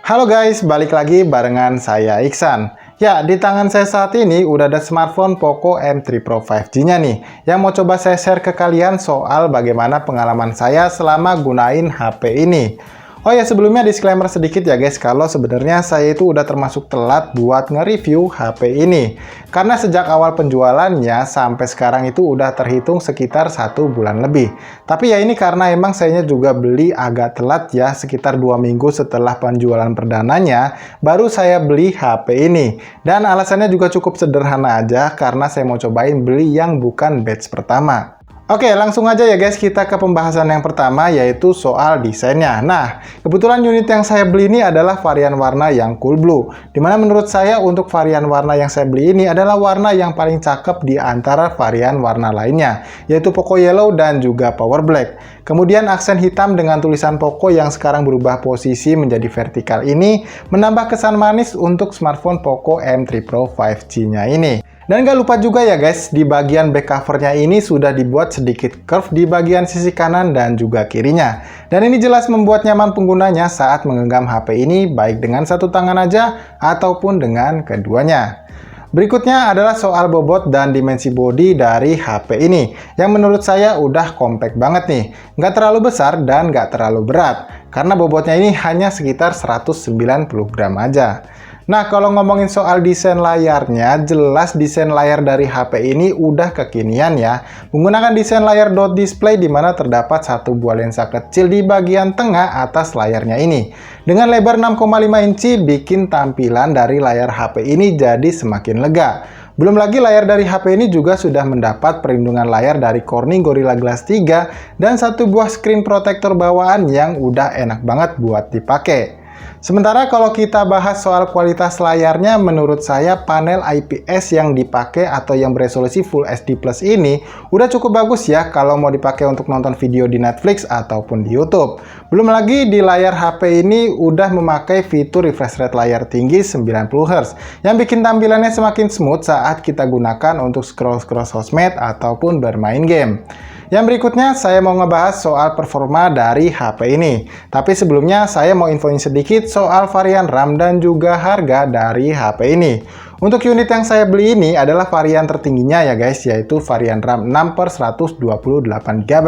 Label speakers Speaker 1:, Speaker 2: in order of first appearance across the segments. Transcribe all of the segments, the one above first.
Speaker 1: Halo guys, balik lagi barengan saya Iksan. Ya, di tangan saya saat ini udah ada smartphone Poco M3 Pro 5G-nya nih, yang mau coba saya share ke kalian soal bagaimana pengalaman saya selama gunain HP ini. Oh ya, sebelumnya disclaimer sedikit ya guys, kalau sebenarnya saya itu udah termasuk telat buat nge-review HP ini. Karena sejak awal penjualannya sampai sekarang itu udah terhitung sekitar 1 bulan lebih. Tapi ya ini karena emang saya juga beli agak telat ya, sekitar 2 minggu setelah penjualan perdananya, baru saya beli HP ini. Dan alasannya juga cukup sederhana aja, karena saya mau cobain beli yang bukan batch pertama. Oke, langsung aja ya guys, kita ke pembahasan yang pertama, yaitu soal desainnya. Nah, kebetulan unit yang saya beli ini adalah varian warna yang cool blue, dimana menurut saya untuk varian warna yang saya beli ini adalah warna yang paling cakep di antara varian warna lainnya, yaitu Poco Yellow dan juga Power Black. Kemudian aksen hitam dengan tulisan Poco yang sekarang berubah posisi menjadi vertikal ini, menambah kesan manis untuk smartphone Poco M3 Pro 5G-nya ini. Dan gak lupa juga ya guys, di bagian back covernya ini sudah dibuat sedikit curve di bagian sisi kanan dan juga kirinya. Dan ini jelas membuat nyaman penggunanya saat menggenggam HP ini, baik dengan satu tangan aja ataupun dengan keduanya. Berikutnya adalah soal bobot dan dimensi bodi dari HP ini, yang menurut saya udah compact banget nih. Nggak terlalu besar dan nggak terlalu berat, karena bobotnya ini hanya sekitar 190 gram aja. Nah, kalau ngomongin soal desain layarnya, jelas desain layar dari HP ini udah kekinian ya. Menggunakan desain layar dot display di mana terdapat satu buah lensa kecil di bagian tengah atas layarnya ini. Dengan lebar 6,5 inci, bikin tampilan dari layar HP ini jadi semakin lega. Belum lagi layar dari HP ini juga sudah mendapat perlindungan layar dari Corning Gorilla Glass 3 dan satu buah screen protector bawaan yang udah enak banget buat dipakai. Sementara kalau kita bahas soal kualitas layarnya, menurut saya panel IPS yang dipakai atau yang beresolusi Full HD Plus ini udah cukup bagus ya kalau mau dipakai untuk nonton video di Netflix ataupun di YouTube. Belum lagi di layar HP ini udah memakai fitur refresh rate layar tinggi 90 Hz yang bikin tampilannya semakin smooth saat kita gunakan untuk scroll-scroll sosmed ataupun bermain game. Yang berikutnya saya mau ngebahas soal performa dari HP ini. Tapi sebelumnya saya mau infoin sedikit soal varian RAM dan juga harga dari HP ini. Untuk unit yang saya beli ini adalah varian tertingginya ya guys, yaitu varian RAM 6/128GB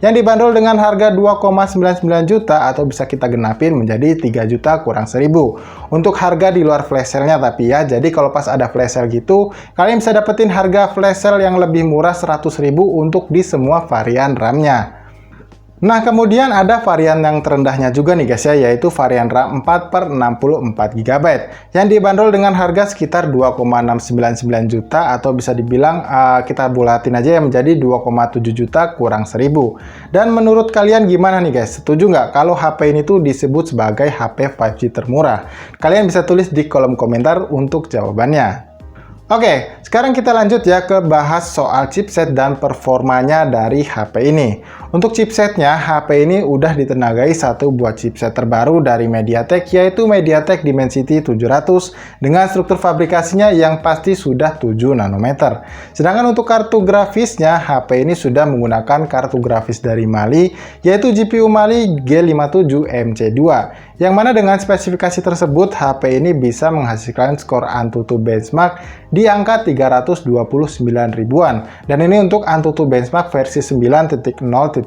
Speaker 1: yang dibanderol dengan harga 2,99 juta atau bisa kita genapin menjadi 3 juta kurang 1000. Untuk harga di luar flash sale-nya tapi ya, jadi kalau pas ada flash sale gitu, kalian bisa dapetin harga flash sale yang lebih murah 100.000 untuk di semua varian RAM-nya. Nah, kemudian ada varian yang terendahnya juga nih guys ya, yaitu varian RAM 4/64GB yang dibanderol dengan harga sekitar 2,699 juta atau bisa dibilang kita bulatin aja ya menjadi 2,7 juta kurang 1000. Dan menurut kalian gimana nih guys? Setuju nggak kalau HP ini tuh disebut sebagai HP 5G termurah? Kalian bisa tulis di kolom komentar untuk jawabannya. Oke, sekarang kita lanjut ya ke bahas soal chipset dan performanya dari HP ini. Untuk chipsetnya, HP ini udah ditenagai satu buah chipset terbaru dari MediaTek, yaitu MediaTek Dimensity 700 dengan struktur fabrikasinya yang pasti sudah 7 nanometer. Sedangkan untuk kartu grafisnya, HP ini sudah menggunakan kartu grafis dari Mali, yaitu GPU Mali G57 MC2. Yang mana dengan spesifikasi tersebut, HP ini bisa menghasilkan skor AnTuTu benchmark di angka 329 ribuan. Dan ini untuk AnTuTu benchmark versi 9.0.12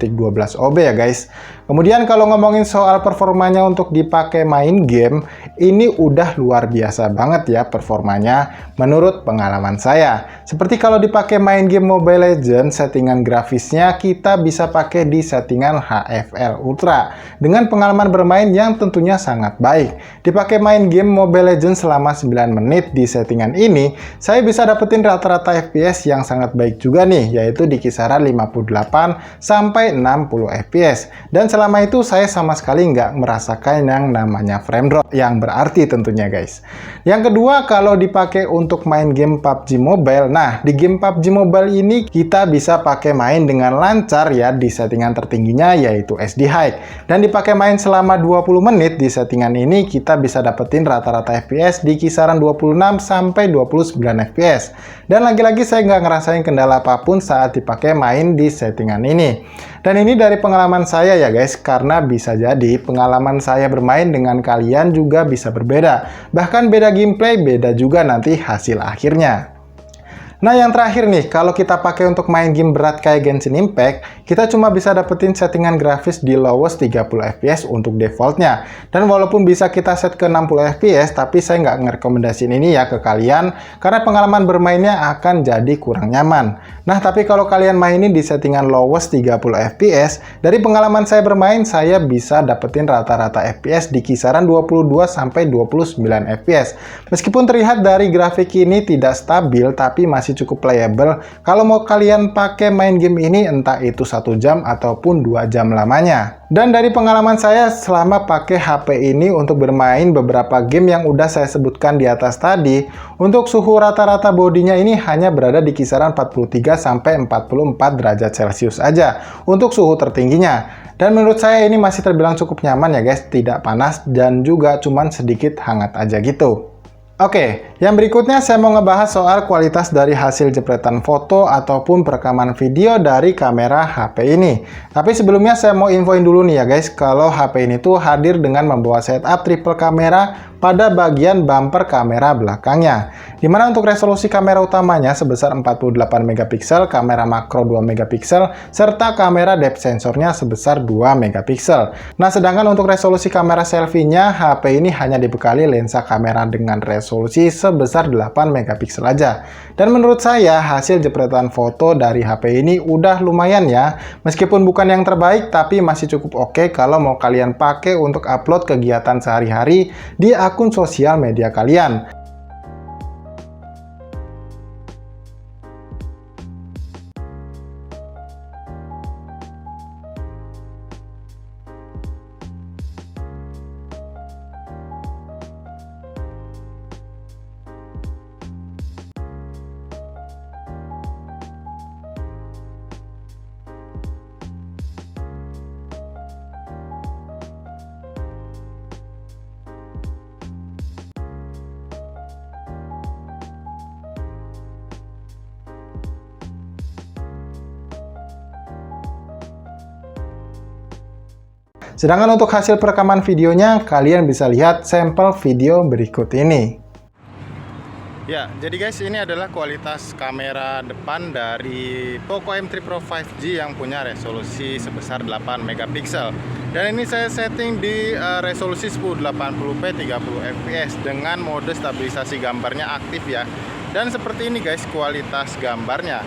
Speaker 1: OB ya guys. Kemudian kalau ngomongin soal performanya untuk dipakai main game, ini udah luar biasa banget ya performanya menurut pengalaman saya. Seperti kalau dipakai main game Mobile Legends, settingan grafisnya kita bisa pakai di settingan HFL Ultra dengan pengalaman bermain yang tentunya sangat baik. Dipakai main game Mobile Legends selama 9 menit di settingan ini, saya bisa dapetin rata-rata FPS yang sangat baik juga nih, yaitu di kisaran 58 sampai 60 FPS. Dan selama itu saya sama sekali nggak merasakan yang namanya frame drop, yang berarti tentunya guys. Yang kedua, kalau dipakai untuk main game PUBG Mobile, nah di game PUBG Mobile ini kita bisa pakai main dengan lancar ya di settingan tertingginya yaitu SD High. Dan dipakai main selama 20 menit di settingan ini kita bisa dapetin rata-rata FPS di kisaran 26 sampai 29 FPS. Dan lagi-lagi saya nggak ngerasain kendala apapun saat dipakai main di settingan ini. Dan ini dari pengalaman saya ya guys, karena bisa jadi pengalaman saya bermain dengan kalian juga bisa berbeda. Bahkan beda gameplay, beda juga nanti hasil akhirnya. Nah yang terakhir nih, kalau kita pakai untuk main game berat kayak Genshin Impact, kita cuma bisa dapetin settingan grafis di lowest 30 fps untuk defaultnya. Dan walaupun bisa kita set ke 60 fps, tapi saya nggak ngerekomendasiin ini ya ke kalian, karena pengalaman bermainnya akan jadi kurang nyaman. Nah tapi kalau kalian mainin di settingan lowest 30 fps, dari pengalaman saya bermain, saya bisa dapetin rata-rata fps di kisaran 22-29 fps. Meskipun terlihat dari grafik ini tidak stabil, tapi masih cukup playable kalau mau kalian pakai main game ini, entah itu 1 jam ataupun 2 jam lamanya. Dan dari pengalaman saya selama pakai HP ini untuk bermain beberapa game yang udah saya sebutkan di atas tadi, untuk suhu rata-rata bodinya ini hanya berada di kisaran 43-44 derajat Celcius aja untuk suhu tertingginya. Dan menurut saya ini masih terbilang cukup nyaman ya guys, tidak panas dan juga cuman sedikit hangat aja gitu. Oke, yang berikutnya saya mau ngebahas soal kualitas dari hasil jepretan foto ataupun perekaman video dari kamera HP ini. Tapi sebelumnya saya mau infoin dulu nih ya guys, kalau HP ini tuh hadir dengan membawa setup triple kamera pada bagian bumper kamera belakangnya. Dimana untuk resolusi kamera utamanya sebesar 48 megapiksel, kamera makro 2 megapiksel, serta kamera depth sensornya sebesar 2 megapiksel. Nah, sedangkan untuk resolusi kamera selfie-nya, HP ini hanya dibekali lensa kamera dengan resolusi sebesar 8 megapiksel aja. Dan menurut saya, hasil jepretan foto dari HP ini udah lumayan ya. Meskipun bukan yang terbaik, tapi masih cukup oke kalau mau kalian pakai untuk upload kegiatan sehari-hari di akun sosial media kalian. Sedangkan untuk hasil perekaman videonya, kalian bisa lihat sampel video berikut ini. Ya, jadi guys, ini adalah kualitas kamera depan dari Poco M3 Pro 5G yang punya resolusi sebesar 8 megapiksel. Dan ini saya setting di resolusi 1080p 30 fps dengan mode stabilisasi gambarnya aktif ya. Dan seperti ini guys kualitas gambarnya.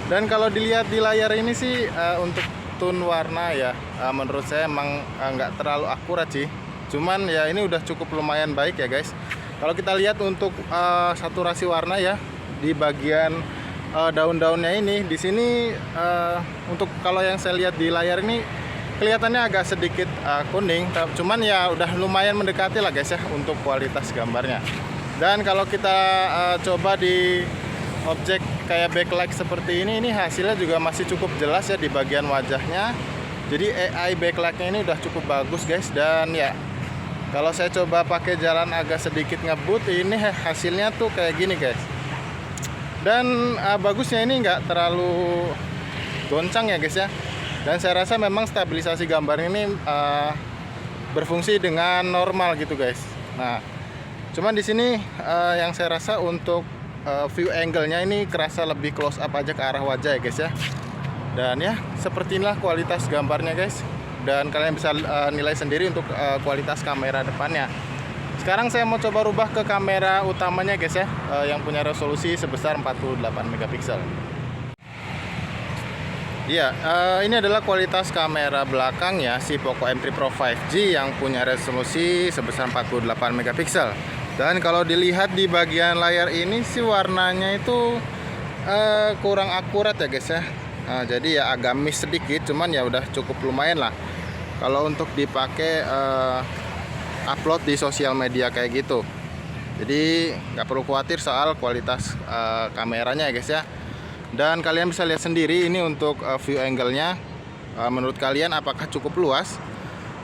Speaker 1: Dan kalau dilihat di layar ini sih untuk tone warna ya, menurut saya emang nggak terlalu akurat sih. Cuman ya ini udah cukup lumayan baik ya guys. Kalau kita lihat untuk saturasi warna ya di bagian daun-daunnya ini, di sini untuk kalau yang saya lihat di layar ini kelihatannya agak sedikit kuning. Cuman ya udah lumayan mendekati lah guys ya untuk kualitas gambarnya. Dan kalau kita coba di objek kayak backlight seperti ini hasilnya juga masih cukup jelas ya di bagian wajahnya. Jadi AI backlightnya ini udah cukup bagus guys. Dan ya kalau saya coba pakai jalan agak sedikit ngebut, ini hasilnya tuh kayak gini guys. Dan bagusnya ini nggak terlalu goncang ya guys ya. Dan saya rasa memang stabilisasi gambar ini berfungsi dengan normal gitu guys. Nah, cuman di sini yang saya rasa untuk view angle-nya ini kerasa lebih close up aja ke arah wajah ya guys ya. Dan ya seperti inilah kualitas gambarnya guys. Dan kalian bisa nilai sendiri untuk kualitas kamera depannya. Sekarang saya mau coba rubah ke kamera utamanya guys ya, yang punya resolusi sebesar 48 megapiksel. Iya, ini adalah kualitas kamera belakang ya si Poco M3 Pro 5G yang punya resolusi sebesar 48 megapiksel. Dan kalau dilihat di bagian layar ini sih warnanya itu kurang akurat ya guys ya. Nah, jadi ya agak miss sedikit, cuman ya udah cukup lumayan lah kalau untuk dipakai upload di sosial media kayak gitu. Jadi nggak perlu khawatir soal kualitas kameranya ya guys ya. Dan kalian bisa lihat sendiri ini untuk view angle-nya. Menurut kalian apakah cukup luas?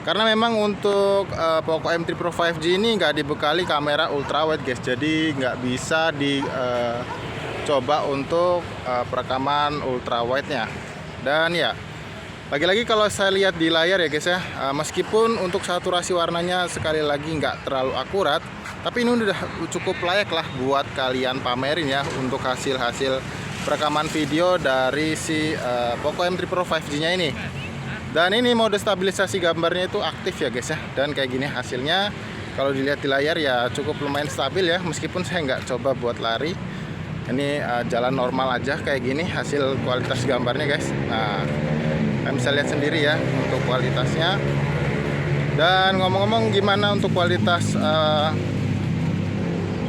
Speaker 1: Karena memang untuk Poco M3 Pro 5G ini nggak dibekali kamera ultrawide guys. Jadi nggak bisa dicoba untuk perekaman ultrawide-nya. Dan ya Lagi-lagi kalau saya lihat di layar ya guys ya, meskipun untuk saturasi warnanya sekali lagi nggak terlalu akurat, tapi ini udah cukup layak lah buat kalian pamerin ya untuk hasil-hasil perekaman video dari si Poco M3 Pro 5G nya ini. Dan ini mode stabilisasi gambarnya itu aktif ya guys ya, dan kayak gini hasilnya kalau dilihat di layar ya cukup lumayan stabil ya, meskipun saya nggak coba buat lari. Ini jalan normal aja kayak gini hasil kualitas gambarnya guys. Nah, kalian bisa lihat sendiri ya untuk kualitasnya. Dan ngomong-ngomong, gimana untuk kualitas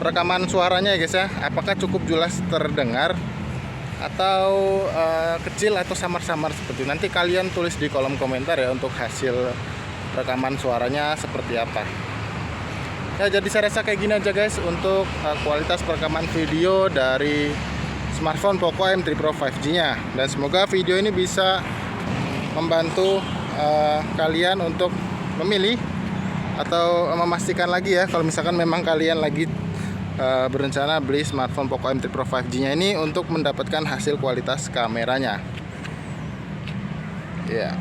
Speaker 1: rekaman suaranya ya guys ya, apakah cukup jelas terdengar atau kecil atau samar-samar seperti itu? Nanti kalian tulis di kolom komentar ya untuk hasil rekaman suaranya seperti apa. Ya, jadi saya rasa kayak gini aja guys untuk kualitas perekaman video dari smartphone Poco M3 Pro 5G nya. Dan semoga video ini bisa membantu kalian untuk memilih atau memastikan lagi ya, kalau misalkan memang kalian lagi berencana beli smartphone Poco M3 Pro 5G nya ini untuk mendapatkan hasil kualitas kameranya. Ya.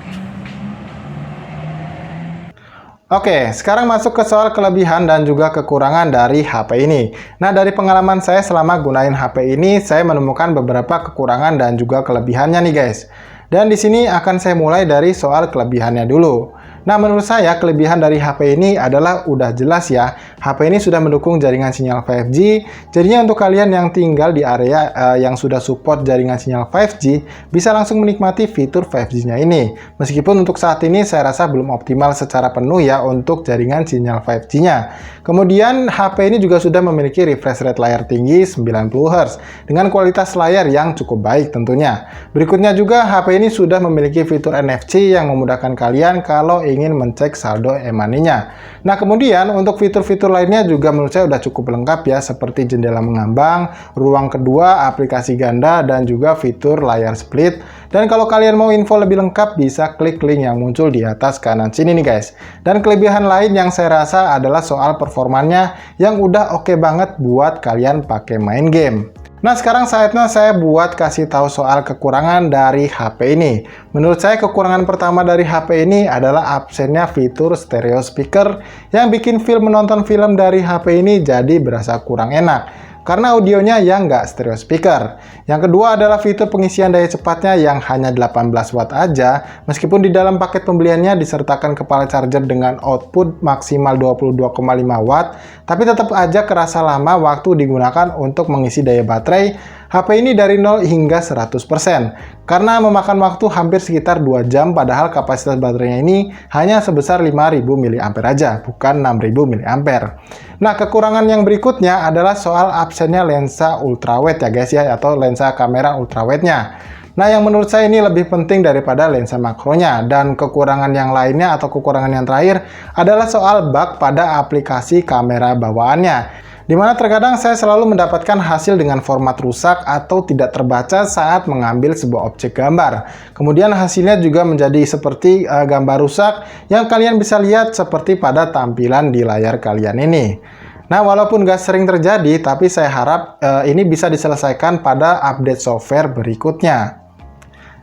Speaker 1: Oke, sekarang masuk ke soal kelebihan dan juga kekurangan dari HP ini. Nah, dari pengalaman saya selama gunain HP ini, saya menemukan beberapa kekurangan dan juga kelebihannya nih guys. Dan di sini akan saya mulai dari soal kelebihannya dulu. Nah, menurut saya kelebihan dari HP ini adalah udah jelas ya. HP ini sudah mendukung jaringan sinyal 5G. Jadinya untuk kalian yang tinggal di area yang sudah support jaringan sinyal 5G, bisa langsung menikmati fitur 5G-nya ini. Meskipun untuk saat ini saya rasa belum optimal secara penuh ya untuk jaringan sinyal 5G-nya. Kemudian HP ini juga sudah memiliki refresh rate layar tinggi 90Hz dengan kualitas layar yang cukup baik tentunya. Berikutnya juga HP ini sudah memiliki fitur NFC yang memudahkan kalian kalau ingin mencek saldo e-money-nya. Nah, kemudian untuk fitur-fitur lainnya juga menurut saya udah cukup lengkap ya, seperti jendela mengambang, ruang kedua, aplikasi ganda, dan juga fitur layar split. Dan kalau kalian mau info lebih lengkap, bisa klik link yang muncul di atas kanan sini nih guys. Dan kelebihan lain yang saya rasa adalah soal performanya yang udah oke banget buat kalian pakai main game. Nah, sekarang saatnya saya buat kasih tahu soal kekurangan dari HP ini. Menurut saya kekurangan pertama dari HP ini adalah absennya fitur stereo speaker yang bikin menonton film dari HP ini jadi berasa kurang enak karena audionya yang nggak stereo speaker. Yang kedua adalah fitur pengisian daya cepatnya yang hanya 18 watt aja, meskipun di dalam paket pembeliannya disertakan kepala charger dengan output maksimal 22,5 watt, tapi tetap aja kerasa lama waktu digunakan untuk mengisi daya baterai HP ini dari 0 hingga 100%, karena memakan waktu hampir sekitar 2 jam, padahal kapasitas baterainya ini hanya sebesar 5000 mAh aja, bukan 6000 mAh. Nah, kekurangan yang berikutnya adalah soal absennya lensa ultrawide ya guys ya, atau lensa kamera ultrawide-nya. Nah, yang menurut saya ini lebih penting daripada lensa makronya. Dan kekurangan yang lainnya atau kekurangan yang terakhir adalah soal bug pada aplikasi kamera bawaannya, dimana terkadang saya selalu mendapatkan hasil dengan format rusak atau tidak terbaca saat mengambil sebuah objek gambar. Kemudian hasilnya juga menjadi seperti gambar rusak yang kalian bisa lihat seperti pada tampilan di layar kalian ini. Nah, walaupun nggak sering terjadi, tapi saya harap ini bisa diselesaikan pada update software berikutnya.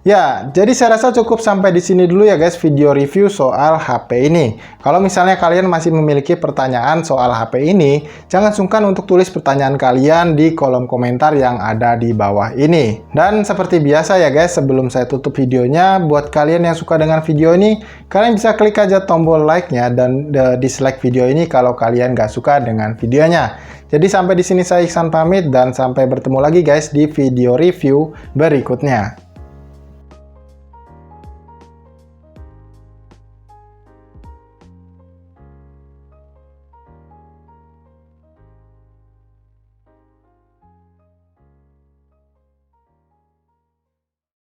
Speaker 1: Ya, jadi saya rasa cukup sampai di sini dulu ya guys video review soal HP ini. Kalau misalnya kalian masih memiliki pertanyaan soal HP ini, jangan sungkan untuk tulis pertanyaan kalian di kolom komentar yang ada di bawah ini. Dan seperti biasa ya guys, sebelum saya tutup videonya, buat kalian yang suka dengan video ini, kalian bisa klik aja tombol like-nya dan dislike video ini kalau kalian nggak suka dengan videonya. Jadi sampai di sini saya Iksan pamit dan sampai bertemu lagi guys di video review berikutnya.